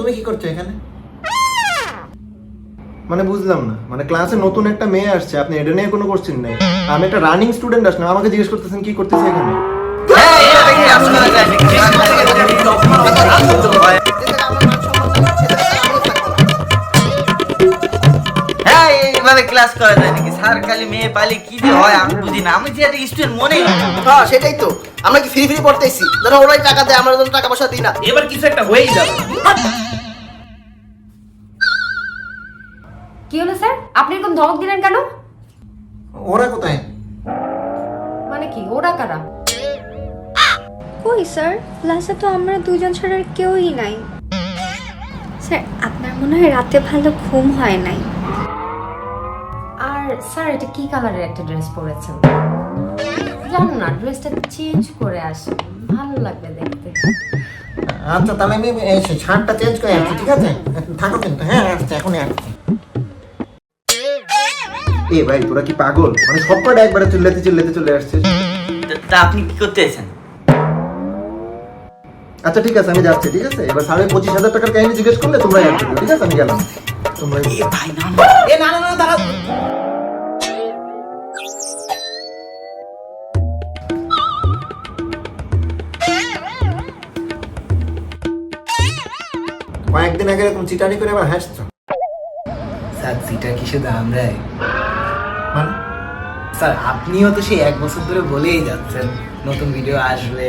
তুমি কি করছো এখানে? মানে বুঝলাম না, মানে ক্লাসে নতুন একটা মেয়ে আসছে, আপনি এটা নিয়ে কোনো কোশ্চেন নেই। আমি একটা রানিং স্টুডেন্ট আসলাম, আমাকে জিজ্ঞেস করতেছেন কি করতেছে এখানে। ক্লাস করা যায় নাকি স্যার? খালি মেয়ে পালি কি যে হয় আমি বুঝি না। আমি যে একটা স্টুডেন্ট মনে হ্যাঁ সেটাই তো, আমরা কি ফ্রি পড়তেছি? ধরো ওরাই টাকা দেয়, আমরা তো টাকা পয়সা দিই না। এবার কিছু একটা হয়েই যাবে। কি হলো স্যার, আপনি এরকম ধমক দিলেন কেন? ওরা কোথায়? মানে কি ওরা কারা? কই স্যার, ক্লাসে তো আমরা দুজন ছাড়া আর কেউই নাই। স্যার আপনার মনে হয় রাতে ভালো ঘুম হয় নাই। আর স্যার এটা কি কালারের একটা ড্রেস পরেছেন? জানো না, ড্রেসটা চেঞ্জ করে আসেন, ভালো লাগবে দেখতে। আচ্ছা তাহলে আমি শার্টটা চেঞ্জ করে আসছি, ঠিক আছে? থাকো কিন্তু, হ্যাঁ আসছে, এখনই আসছি। এ ভাই তোরা কি পাগল? মানে সব কটা একবারে চিল্লাতে চিল্লাতে চলে আসছিস। তা আপনি কি করতে এসেছেন? আচ্ছা ঠিক আছে, আমি যাচ্ছি, ঠিক আছে? এবার 25,000 টাকার কাহিনী জিজ্ঞেস করলে তোমরা অ্যান্সার দিও, ঠিক আছে? আমি গেলাম। তোমরা এ ভাই না এ না না না দাঁড়াও। কয়েকদিন আগে এরকম চিটারি করে আবার হাসছো। স্যার সিটা কিসে দাম দেয়? মানে স্যার আপনিও তো সেই 1 বছর ধরে বলেই যাচ্ছেন নতুন ভিডিও আসবে।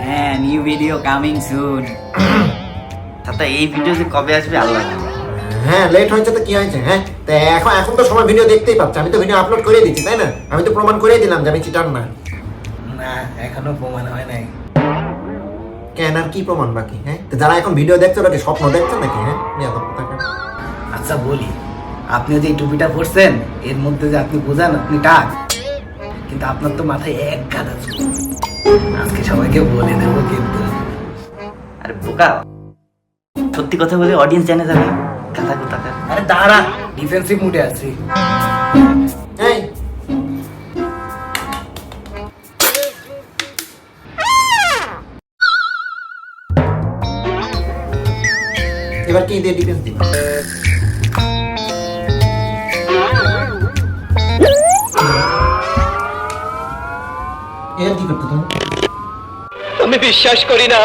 হ্যাঁ, নিউ ভিডিও কামিং সুন। তাতে এই ভিডিও যে কবে আসবে আল্লাহ জানে। হ্যাঁ লেট হয়েছে তো কি হয়েছে? হ্যাঁ তো এখন তো সবাই ভিডিও দেখতেই পাচ্ছে, আমি তো ভিডিও আপলোড করে দিচ্ছি, তাই না? আমি তো প্রমাণ করে দিলাম যে আমি চিটার না। না এখনো প্রমাণ হয় নাই। কেন আর কি প্রমাণ বাকি? হ্যাঁ তো যারা এখন ভিডিও দেখছো ওরা কি স্বপ্ন দেখছো নাকি? হ্যাঁ আচ্ছা বলি, আপনিও যে এই টুপিটা পরছেন এর মধ্যে যে আপনি বোঝান আপনি টাক, কিন্তু আপনার তো মাথায় এক গাদা চুল। আজকে সবাইকে বলে দেবো কিন্তু। আরে বোকা, সত্যি কথা বলে অডিয়েন্স জানে যাবে না। কথা কোথাকার। আরে দাঁড়া, ডিফেন্সিভ মুডে আছি। এই এবার কি দিয়ে ডিফেন্স দিবা? এর কি করতে তুমি? আমি বিশ্বাস করি না,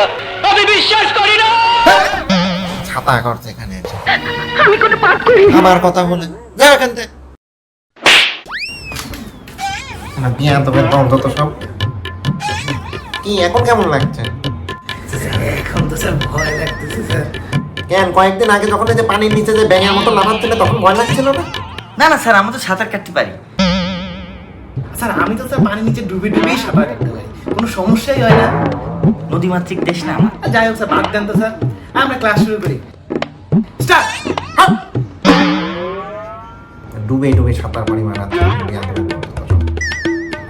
আমি বিশ্বাস করি না। ছাতা করছে এখানে এসে। আমি কোনো পাপ করি না। আমার কথা বলে যা এখান থেকে। না বিয়া তবে বন্ধ তো সব। কি এখন কেমন লাগছে? এখন তো স্যার ভয় লাগতেছে স্যার। কেন কয়েকদিন আগে যখন এই যে পানির নিচে যে ব্যাঙের মতো লাফাচ্ছিল তখন ভয় লাগছিল না? না না স্যার, আমি তো সাঁতার কাটতে পারি। স্যার আমি তো স্যার পানির নিচে ডুবে ডুবেই সাঁতার কাটতে পারি, কোনো সমস্যাই হয় না। নদীমাতৃক দেশ না আমার। যাই হোক স্যার, বাদ দেন তো স্যার, আমরা ক্লাস শুরু করি। স্টার্ট। ডুবে ডুবে সাঁতার পানি মারাচ্ছে।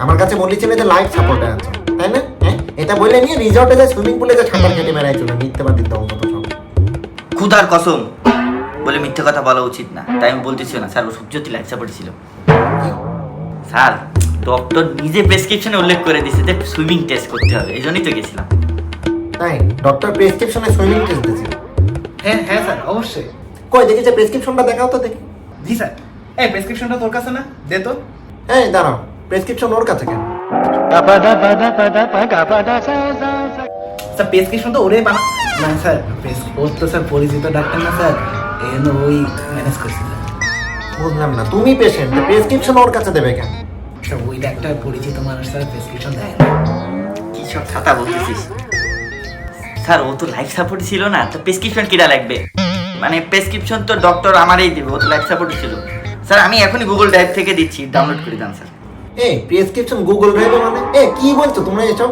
আমার কাছে বলেছিল যে লাইফ সাপোর্টে আছে, তাই না? হ্যাঁ এটা বলে নিয়ে রিসর্টে যায় সুইমিং পুলে যে সাঁতার কেটে মেরাই চলে মিথ্যাবাদী দল কত সব। খুদার কসম বলে মিথ্যে কথা বলা উচিত না, তাই আমি বলতেছি না স্যার। ও সত্যি লাইফ সাপোর্ট ছিল স্যার। ডক্টর নিজে প্রেসক্রিপশনে উল্লেখ করে দিয়েছে যে সুইমিং টেস্ট করতে হবে, এই জন্যই তো গেছিলাম। তাই ডক্টর প্রেসক্রিপশনে সুইমিং টেস্ট দিয়েছে? হ্যাঁ হ্যাঁ স্যার অবশ্যই। কই দেখি যে প্রেসক্রিপশনটা দেখাও তো দেখি। জি স্যার। এই প্রেসক্রিপশনটা তোর কাছে না, দে তো। এই দাঁড়াও, প্রেসক্রিপশন ওর কাছে কেন? স্যার প্রেসক্রিপশন তো ওরে বানা না স্যার, ওর তো স্যার পরিচিত ডাক্তার না স্যার, এই জন্য ওই ম্যানেজ করছে স্যার। বুঝলাম না, তুমি পেশেন্ট, প্রেসক্রিপশন ওর কাছে দেবে কেন? স্যার ওই ডাক্তার পরিচিত মানুষ স্যার, প্রেসক্রিপশন দেয় না। কি সব খাতা বলতেছিস স্যার? ও তো লাইফ সাপোর্ট ছিল না, তো প্রেসক্রিপশন কিরা লাগবে? মানে প্রেসক্রিপশন তো ডক্টর আমারই দেবে, ও তো লাইফ সাপোর্ট ছিল। স্যার আমি এখনই গুগল ড্রাইভ থেকে দিচ্ছি, ডাউনলোড করে দেন স্যার। এই প্রেসক্রিপশন গুগল ড্রাইভে মানে কি বলছো তোমরা এসব?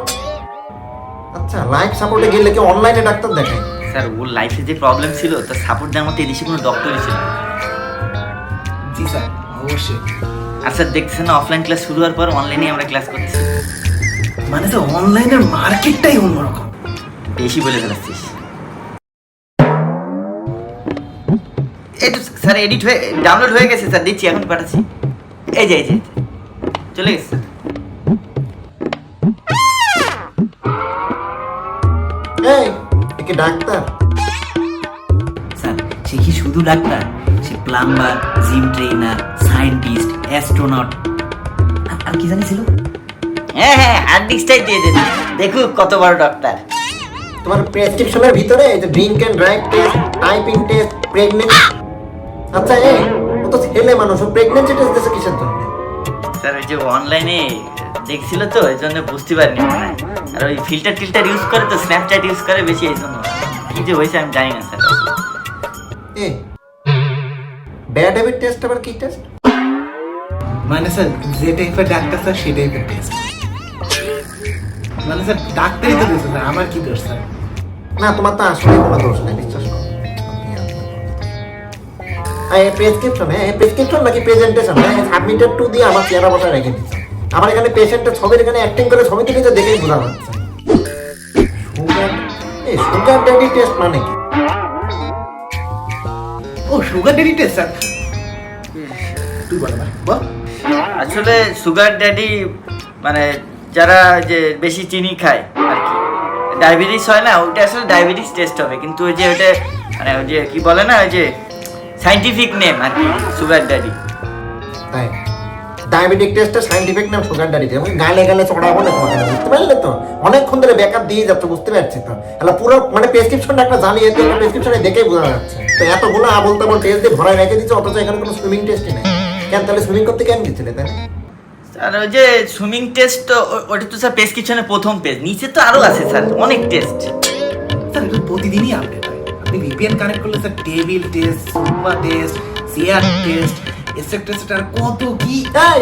আচ্ছা লাইফ সাপোর্টে গেলে কি অনলাইনে ডাক্তার দেখায়? স্যার ওর লাইফে যে প্রবলেম ছিল তার সাপোর্ট দেওয়ার মতো এদেশে কোনো ডক্টরই ছিল না। জি স্যার অবশ্যই। আর স্যার দেখছেন না, অফলাইন ক্লাস শুরু হওয়ার পর অনলাইনে আমরা ক্লাস করতেছি। মানে তো অনলাইনের মার্কেটটাই অন্যরকম। বেশি বলে ফেলাচ্ছিস। এই তো স্যার এডিট হয়ে ডাউনলোড হয়ে গেছে স্যার, দিচ্ছি এখন পাঠাচ্ছি। এই যে চলে গেছে স্যার। এই একে ডাক্তার সে কি শুধু ডাক্তার, সে plumber, gym trainer, scientist, astronaut, আর কি জানি ছিল। হ্যাঁ হ্যাঁ, হার্ড ডিস্কটাই দিয়ে দেন, দেখুক কত বড় ডক্টর। তোমার প্রেসক্রিপশনের ভিতরে এই যে drink and drive test, typing test, pregnancy. আচ্ছা ও তো ছেলে মানুষ, ও প্রেগনেন্সি টেস্ট দিছে কিসের জন্য? স্যার ওই যে অনলাইনে দেখছিল তো, এই জন্য বুঝতে পারিনি মনে হয়। আর ওই ফিল্টার ইউজ করে তো, স্ন্যাপচ্যাট ইউজ করে বেশি, এই জন্য কি যে হয়েছে আমি জানি না sir. A bad habit test আবার কি টেস্ট? মানে স্যার যে টাইপের ডাক্তার স্যার সেই টাইপের টেস্ট। মানে স্যার ডাক্তারই তো দিয়েছে স্যার, আমার কি দোষ স্যার? না তোমার তো আসলে কোনো দোষ নেই, বিশ্বাস করো। প্রেসক্রিপশন নাকি প্রেজেন্টেশন সাবমিটেড টু দিয়ে আমার চেহারা বসায় রেখে দিচ্ছে। আমার এখানে পেশেন্টের ছবির এখানে অ্যাক্টিং করে ছবি থেকে দেখেই বোঝা যাচ্ছে। সুগার ড্যাডি টেস্ট মানে কি? ও সুগার ডেডি টেস্ট স্যার, তুই বল না বল। আসলে সুগার ড্যাডি মানে যারা যে বেশি চিনি খায় আর কি, ডায়াবেটিস হয় না, ওটা আসলে ডায়াবেটিস টেস্ট হবে, কিন্তু ওই যে ওটা মানে ওই যে কি বলে না, ওই যে সাইন্টিফিক নেম আর কি, সুগার ড্যাডি। তাই ডায়াবেটিক টেস্টের সাইন্টিফিক নাম সুগার ড্যাডি। আমি গালে গালে চড়াবো না তোমাকে, বুঝতে পারলে তো? অনেকক্ষণ ধরে ব্যাকআপ দিয়ে যাচ্ছে, বুঝতে পারছি তো। তাহলে পুরো মানে প্রেসক্রিপশনটা একটা জানিয়ে দিয়ে প্রেসক্রিপশনে দেখেই বোঝা যাচ্ছে। তো এতগুলো আবল তাবল টেস্ট দিয়ে ভরায় রেখে দিচ্ছে, অথচ এখানে কোনো সুইমিং টেস্টই নেই। কেন তাহলে সুইমিং করতে কেন গেছিলে তাই না? আর ওই যে সুইমিং টেস্ট তো ওটা তো স্যার প্রেসক্রিপশনের প্রথম পেজ, নিচে তো আরো আছে স্যার অনেক টেস্ট। স্যার এটা প্রতিদিনই আপডেট হয়। আপনি ভিপিএন কানেক্ট করলে sir table test, sofa test, chair test, এসেক্টর কত কি। এই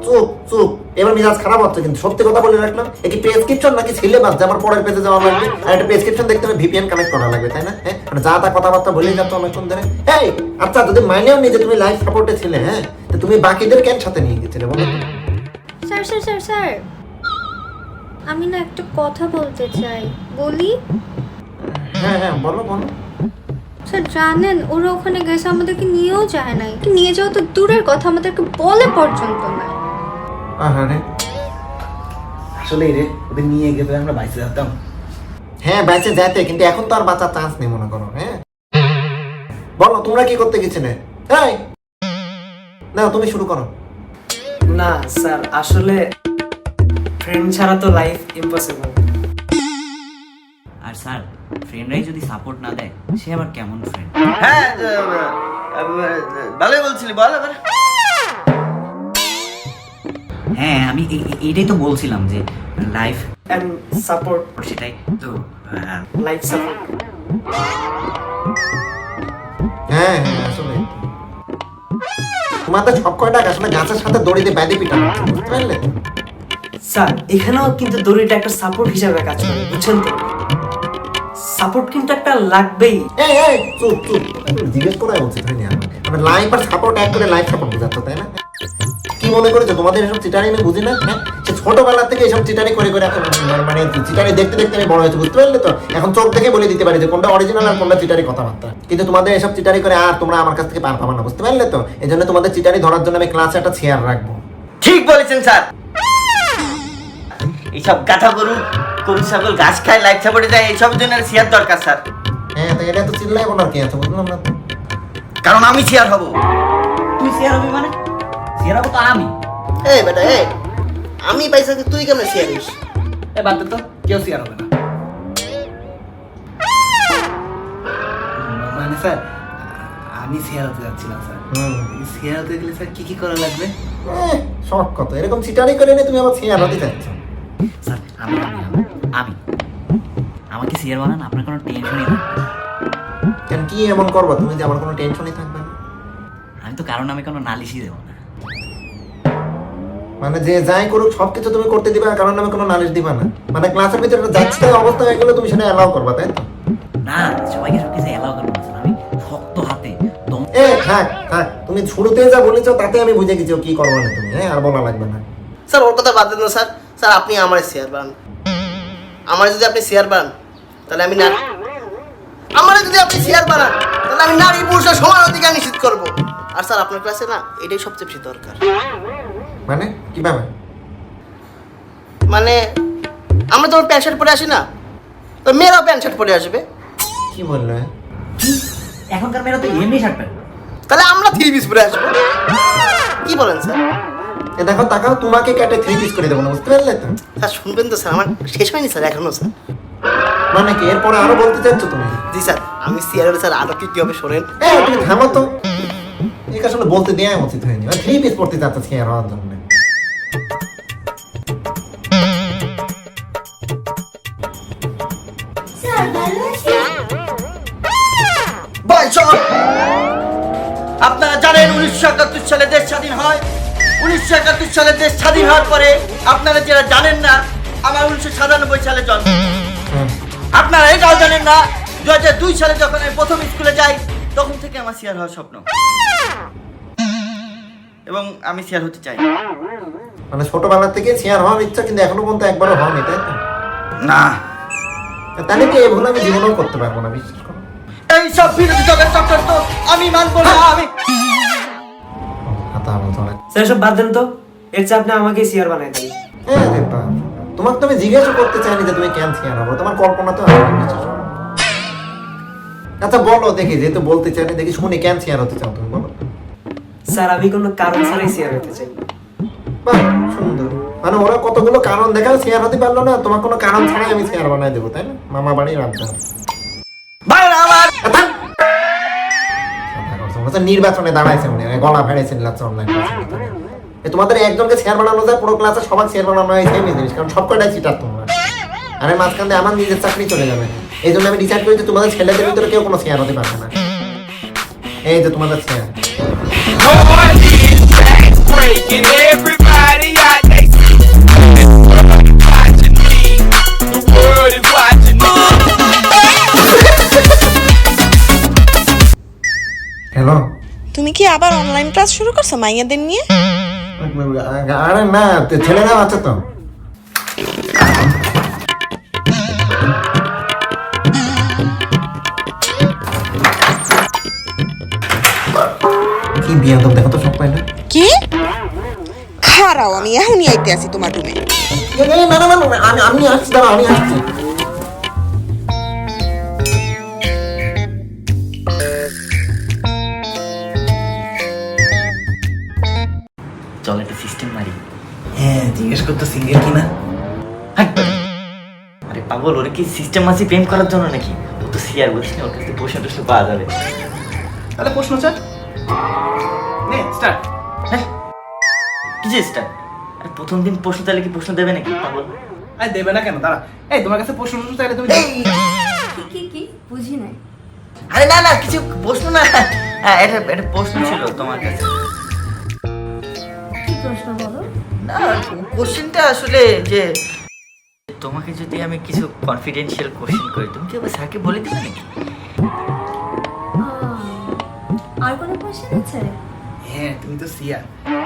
চুপ চুপ, এবার মিজাজ খারাপ হচ্ছে কিন্তু সত্যি কথা বলে রাখলাম। কি প্রেসক্রিপশন নাকি সিলেবাস যে আমার পরের পেজে যাওয়া লাগবে? আর একটা প্রেসক্রিপশন দেখতে হবে ভিপিএন কানেক্ট করা লাগবে, তাই না? হ্যাঁ, মানে যা তা কথাবার্তা বলেই যাচ্ছ অনেকক্ষণ ধরে। এই আচ্ছা, যদি মাইনেও নি যে তুমি লাইফ সাপোর্টে ছিলে, হ্যাঁ, তো তুমি বাকিদের কেন সাথে নিয়ে গেছিলে বলো? স্যার স্যার স্যার স্যার, আমি না একটা কথা বলতে চাই, বলি? হ্যাঁ হ্যাঁ বলো বলো। স্যার জানেন ওরা ওখানে গেছে, আমাদেরকে নিয়েও যায় নাই। নিয়ে যাওয়া তো দূরের কথা, আমাদেরকে বলে পর্যন্ত না। আহারে, আসলে রে ওদের নিয়ে গেলে আমরা বাইসে যেতাম। হ্যাঁ বাইচে যেতে, কিন্তু এখন তো আর বাঁচার চান্স নেই মনে করো। হ্যাঁ বলো তোমরা কি করতে গেছিলে? এই না তুমি শুরু করো। না স্যার, আসলে ফ্রেন্ড ছাড়া তো লাইফ ইম্পসিবল। আর স্যার ফ্রেন্ডরাই যদি সাপোর্ট না দেয়, সে আবার কেমন ফ্রেন্ড? হ্যাঁ ভালোই বলছিলি, বল আবার। হ্যাঁ আমি এইটাই তো বলছিলাম যে লাইফ এন্ড সাপোর্ট, সেটাই তো। Life support. হ্যাঁ হ্যাঁ আসলে তোমাদের সব কয়টা আসলে গাছের সাথে দড়ি দিয়ে ব্যাধি পিটানো, বুঝতে পারলে? স্যার এখানেও কিন্তু দড়িটা একটা সাপোর্ট হিসাবে কাজ করে, বুঝছেন তো? সাপোর্ট কিন্তু একটা লাগবেই। এই এই চুপ চুপ, জিজ্ঞেস করাই উচিত হয়নি আমার। আমি লাইফ আর সাপোর্ট এক করে লাইফ সাপোর্ট বোঝাচ্ছ, তাই না? কি মনে করেছো তোমাদের এসব চিটারি আমি বুঝি না? হ্যাঁ, সে ছোটবেলা থেকে এসব চিটারি করে করে এখন মানে চিটারি দেখতে দেখতে আমি বড় হয়েছি, বুঝতে পারলে তো? এখন চোখ দেখে বলে দিতে পারি যে কোনটা অরিজিনাল আর কোনটা চিটারি কথাবার্তা। কিন্তু তোমাদের এসব চিটারি করে আর তোমরা আমার কাছ থেকে পার পাবা না, বুঝতে পারলে তো? এই জন্য তোমাদের চিটারি ধরার জন্য আমি ক্লাসে একটা চেয়ার রাখবো। ঠিক বলেছেন স্যার, এইসব গাথা গরু গরু ছাগল ঘাস খায়, লাইফ সাপোর্টে যায়, এইসব জন্য চেয়ার দরকার স্যার। হ্যাঁ তো এটা তো চিল্লাই বলার কি আছে, বুঝলাম না তো। কারণ আমি চেয়ার হব। তুই শেয়ার হবি মানে? শেয়ার হবো তো আমি। এই বেটা এই, আমি পাইছা কি তুই কেমনে শেয়ারিস? এ বাদ দে তো, কেউ শেয়ার হবে না। মানে স্যার আমি শেয়ার হতে যাচ্ছিলাম স্যার। শেয়ার হতে গেলে স্যার কি কি করা লাগবে? শখ কত, এরকম চিটারি করে নিয়ে তুমি আবার চেয়ার হতে যাচ্ছ? স্যার আমি আমাকে শেয়ার বানান, আপনার কোনো টেনশনই না। কেন কি এমন করবো তুমি যে আমার কোনো টেনশনই থাকবে না? আমি তো কারণ আমি কোনো নালিশই দেবো না। মানে যে যাই করুক সবকিছু তুমি করতে দিবা, কারণ আমি কোনো নালিশ দিবা না? মানে ক্লাসের ভিতরে যাচ্ছে অবস্থা হয়ে গেলে তুমি সেটা অ্যালাউ করবা, তাই তো? না সবাইকে সব কিছু এলাও করবো না স্যার, আমি শক্ত হাতে দম। থাক থাক, তুমি শুরুতে যা বলেছো তাতে আমি বুঝে গেছি কি করবো না তুমি। হ্যাঁ আর বলা লাগবে না। স্যার ওর কথা বাদ দেন না স্যার। স্যার আপনি আমার শেয়ার বানান, আমার যদি আপনি শেয়ার বানান তাহলে আমি নারী পুরুষের সমান অধিকার নিশ্চিত করবো। আর স্যার আপনার ক্লাসে না এটাই সবচেয়ে বেশি দরকার। মানে কিভাবে? মানে আমরা যখন প্যান্ট শার্ট পরে আসি না, তো মেয়েরাও প্যান্ট শার্ট পরে আসবে। কি বললে? এখনকার মেয়েরা তো এমনি শার্ট প্যান্ট। তাহলে আমরা 3 পিস পরে আসবো, কি বলেন স্যার? এ দেখো তাকাও, তোমাকে কেটে 3 পিস করে দেবো না, বুঝতে পারলে তো? স্যার শুনবেন তো স্যার, আমার শেষ হয়নি স্যার এখনো স্যার। মানে কি এরপরে আরো বলতে চাচ্ছ তুমি? জি স্যার, আমি সিআরএল স্যার আরো কি হবে শোনেন। তুমি থামো তো, এই আসলে বলতে দেওয়া উচিত হয়নি। 3 পিস পড়তে চাচ্ছ শেয়ার হওয়ার জন্য। আপনারা জানেন 1971 সালে দেশ স্বাধীন হয়। 1971 সালে দেশ স্বাধীন হওয়ার পরে আপনারা যারা জানেন না, আমার 1997 সালে জন্ম। আপনারা এটাও জানেন না 2002 সালে যখন আমি প্রথম স্কুলে যাই, তখন থেকে আমার সিআর হওয়ার স্বপ্ন, এবং আমি সিআর হতে চাই। মানে ছোটবেলা থেকে শেয়ার হওয়ার ইচ্ছা, কিন্তু এখনো পর্যন্ত একবারও হয়নি, তাই তো? না, তাহলে কি এই ভুল আমি জীবনেও করতে পারবো না, বিশ্বাস করো। এই সব বিরোধী দলের চক্কর তো আমি মানব না। আমি হাতা বলতো না। স্যার সব বাদ দেন তো, এর চেয়ে আপনি আমাকে সিআর বানাই দেন। তোমাকে তো আমি জিজ্ঞাসা করতে চাইনি যে তুমি কেন শেয়ার হবো, তোমার কল্পনা তো আছে, বিশ্বাস করো। আচ্ছা বলো দেখি, যেহেতু বলতে চাইনি, দেখি শুনি কেন শেয়ার হতে চাও তুমি, বলো। স্যার আমি কোনো কারণ ছাড়াই সিআর হতে চাই। বাহ, সুন্দর। মানে ওরা কতগুলো কারণ দেখাও শেয়ার হতে পারলো না, তোমার কোনো কারণ ছাড়াই আমি শেয়ার বানাই দেবো, তাই না? মামা বাড়ি রাখতে নির্বাচনে দাঁড়াইছে মনে হয়, গলা ফেড়েছে অনলাইন। তোমাদের একজনকে শেয়ার বানানো যায়, পুরো ক্লাসে সবার শেয়ার বানানো হয় সেম জিনিস, কারণ সব কয়টাই চিটার তোমরা। আরে মাঝখান দিয়ে আমার নিজের চাকরি চলে যাবে, এই জন্য আমি ডিসাইড করি যে তোমাদের ছেলেদের ভিতরে কেউ কোনো শেয়ার হতে পারবে না। এই যে তোমাদের শেয়ার। হ্যালো, তুমি কি আবার অনলাইন ক্লাস শুরু করছো মাইয়াদের নিয়ে? আরে না, ছেলেরাও আছে তো। কি বিয়াদব দেখো তো সব পাইলে। কি খারাও, আমি এখনই আইতে আছি তোমার রুমে। না না না, আমি আসছি, দাঁড়া আমি আসছি। চল একটা সিস্টেম মারি। হ্যাঁ, জিজ্ঞেস করতো সিঙ্গেল কিনা। আরে পাগল, ওরা কি সিস্টেম আছে প্রেম করার জন্য নাকি? ও তো সিআর বলছি না, ওর কাছে প্রশ্ন টশ্ন পাওয়া যাবে। তাহলে প্রশ্ন চার নে স্টার্ট। হ্যাঁ, কি যে স্টার্ট? আরে প্রথম দিন প্রশ্ন চাইলে কি প্রশ্ন দেবে নাকি পাগল? আরে দেবে না কেন? দাঁড়া, এই তোমার কাছে প্রশ্ন চাইলে তুমি কি বুঝি নাই। আরে না না, কিছু প্রশ্ন না, এটা প্রশ্ন ছিল তোমার কাছে। কি প্রশ্ন বলো? না, কোশ্চেনটা আসলে যে তোমাকে যদি আমি কিছু কনফিডেন্সিয়াল কোশ্চেন করি, তুমি কি আবার স্যারকে বলে দিবে নাকি? আর কোনো কোশ্চেন আছে? হ্যাঁ, তুমি তো সিয়া,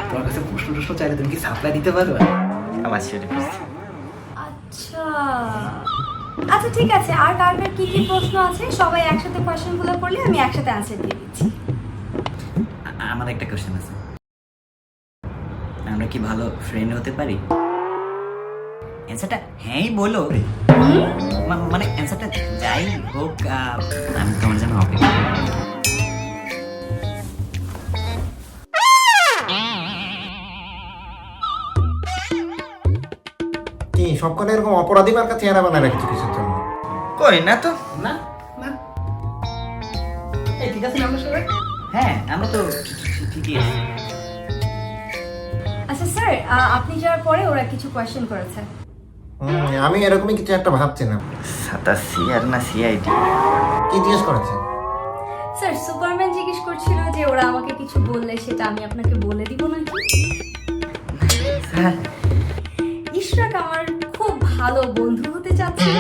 তোমার কাছে প্রশ্ন টশ্ন চাইলে তুমি কি সাপ্লাই দিতে পারবে? আমার সেটা বুঝছি। আচ্ছা আচ্ছা ঠিক আছে, আর কার কার কি কি প্রশ্ন আছে সবাই একসাথে কোশ্চেনগুলো করলে আমি একসাথে অ্যানসার দিয়ে দিচ্ছি। আমার একটা কোশ্চেন আছে, আমরা কি ভালো ফ্রেন্ড হতে পারি? অ্যান্সারটা হ্যাঁই বলো, মানে অ্যান্সারটা যাই হোক, আমি তোমার জন্য অপেক্ষা। কি সব কটা এরকম অপরাধীর কাছে চেহারা বানায় রেখেছো কিছুর জন্য? কই না তো। না না, এই ঠিক আছে না আমরা সবাই? হ্যাঁ, আমরা তো ঠিকই আছি। আচ্ছা স্যার, আপনি যাওয়ার পরে ওরা কিছু কোশ্চেন করেছে। আমি এরকমই কিছু একটা ভাবছিলাম। সাতা সিআর না সিআইডি? কি জিজ্ঞেস করেছে? স্যার সুপারম্যান জিজ্ঞেস করছিল যে ওরা আমাকে কিছু বললে সেটা আমি আপনাকে বলে দিব নাকি। স্যার, ইশরাক আমার খুব ভালো বন্ধু হতে চাচ্ছিল,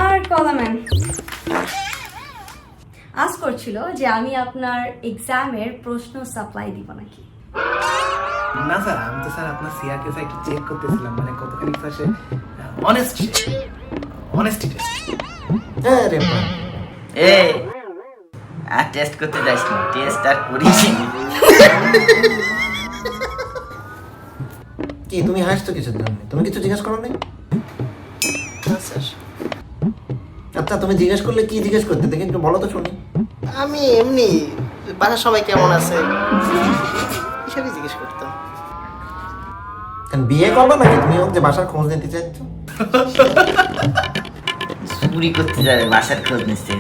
আর কলাম্যান আজ করছিল যে আমি আপনার এক্সামের প্রশ্ন সাপ্লাই দিব নাকি। না স্যার, আমি তো স্যার আপনার সিয়া কেস একটু চেক করতেছিলাম, মানে কতখানি স্যার সে অনেস্টি টেস্ট। হ্যাঁ রে মা, এ আর টেস্ট করতে যাস না, টেস্ট আর করিস নি। কি তুমি হাসছো কিছুর জন্য? তুমি কিছু জিজ্ঞেস করো নাই? স্যার আচ্ছা তুমি জিজ্ঞেস করলে কি জিজ্ঞেস করতে দেখে একটু বলো তো শুনি। আমি এমনি বাসার সবাই কেমন আছে হিসাবে জিজ্ঞেস করতাম। কারণ বিয়ে করবে নাকি তুমি ওর যে বাসার খোঁজ নিতে চাইছ? চুরি করতে যাবে বাসার খোঁজ নিচ্ছে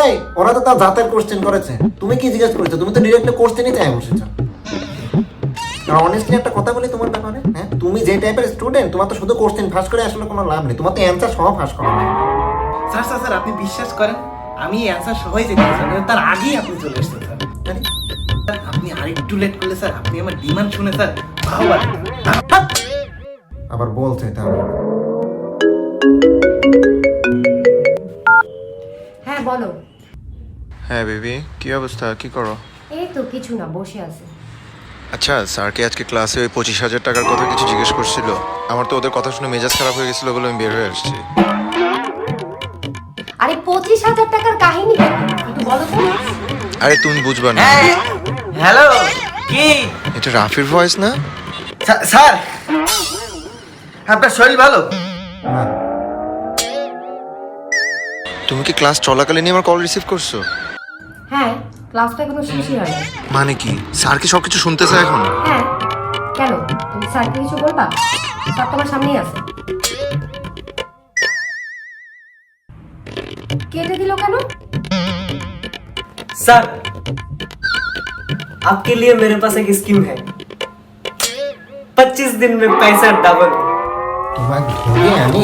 এই ওরা তো তার জাতের কোশ্চেন করেছে, তুমি কি জিজ্ঞেস করেছো? তুমি তো ডিরেক্ট কোশ্চেনই চাই বসেছো। অনেস্টলি একটা কথা বলি তোমার ব্যাপারে, হ্যাঁ তুমি যে টাইপের স্টুডেন্ট, তোমার তো শুধু কোশ্চেন ফাঁস করে আসলে কোনো লাভ নেই, তোমার তো অ্যান্সার সহ ফাঁস করা লাগবে। স্যার স্যার স্যার আপনি বিশ্বাস করেন আমি অ্যান্সার সবাই যেতে স্যার, তার আগেই আপনি চলে এসেছেন স্যার। আরে, স্যার, আপনি আরেকটু লেট করলে স্যার আপনি আমার ডিমান্ড শুনে স্যার বাবা আবার বলছে তাহলে হ্যাঁ বলো। হ্যাঁ বেবি, কি অবস্থা, কি করো? এই তো কিছু না, বসে আছি। আচ্ছা, স্যারকে আজকে ক্লাসে ওই 25,000 টাকার কথা কিছু জিজ্ঞেস করছিল। আমার তো ওদের কথা শুনে মেজাজ খারাপ হয়ে গেছিল বলে আমি বের হয়ে আসছি। আরে 25,000 টাকার কাহিনী কি? একটু বলো তো। আরে তুমি বুঝবা না, হ্যালো কি এটা রাফির ভয়েস না? স্যার আপনার শরীর ভালো? না। তুমি কি ক্লাস চলাকালীন আমার কল রিসিভ করছো? হ্যাঁ, ক্লাসটা কোনো শেষই হয় না। মানে কি স্যার কি সবকিছু শুনতেছে এখন? হ্যাঁ, কেন তুমি স্যারকে কিছু বলবা? স্যার তোমার সামনেই আছে। কেটে দিল কেন? सर आपके लिए मेरे पास एक स्कीम है, 25 दिन में पैसा डबल। তোমাকে ধরে আমি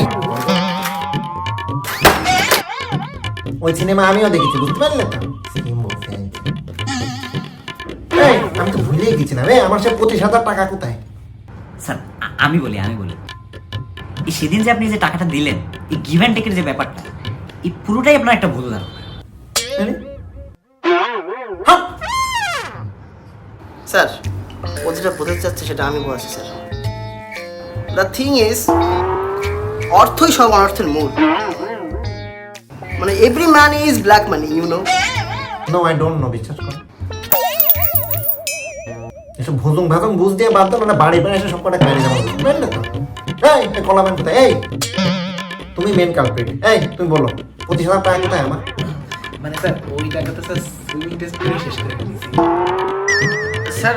ওই সিনেমা আমিও দেখেছি, বুঝতে পারলে তো? সিনেমা বলতে এই আমি তো ভুলেই গেছিলাম, আমার সে 25,000 টাকা কোথায়? স্যার আমি বলি এই সেদিন যে আপনি যে টাকাটা দিলেন, এই গিভ অ্যান্ড টেকের যে ব্যাপারটা, এই পুরোটাই আপনার একটা ভুল ধারণা। আরে, স্যার ও যেটা বোঝাতে চাচ্ছে সেটা আমি বোঝাচ্ছি স্যার। দ্য থিং ইজ, অর্থই সব অনর্থের মূল। মানে every man is black money, you know. No I don't know, বিশ্বাস করো। এসব ভুজুং ভাজুং বুঝ দিয়ে বাদ দাও, মানে বাড়ি বাড়ি এসে সব কটা কাজে যাবো, বুঝলে তো? এই কলামেন কোথায়? এই তুমি মেন কালপ্রিট, এই তুমি বলো 25,000 টাকা কোথায় আমার? মানে স্যার ওই টাকাটা স্যার সুইমিং টেস্ট করে শেষ করে ফেলেছি। স্যার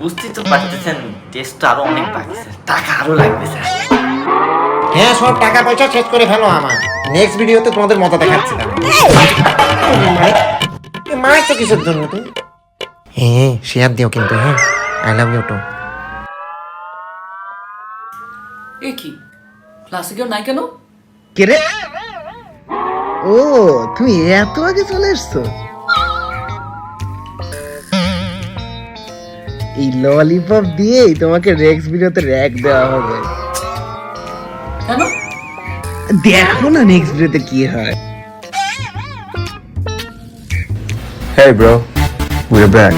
বুঝতেই তো পারতেছেন টেস্ট তো আরো অনেক বাকি স্যার, টাকা আরো লাগবে স্যার। হ্যাঁ, সব টাকা পয়সা শেষ করে ফেলো আমার, নেক্সট ভিডিওতে তোমাদের মজা দেখাচ্ছি। মায়ের তো কিসের জন্য তুমি? হ্যাঁ শেয়ার দিও কিন্তু, হ্যাঁ আই লাভ ইউ টু। এ কি ক্লাসে কেউ নাই কেন? কে রে? ও তুমি এত আগে চলে এসছো? এই ললিপপ দিয়েই তোমাকে নেক্সট ভিডিওতে র‍্যাক দেওয়া হবে। কেন? দেখো না নেক্সট ভিডিওতে কি হয়। Hey bro, we're back.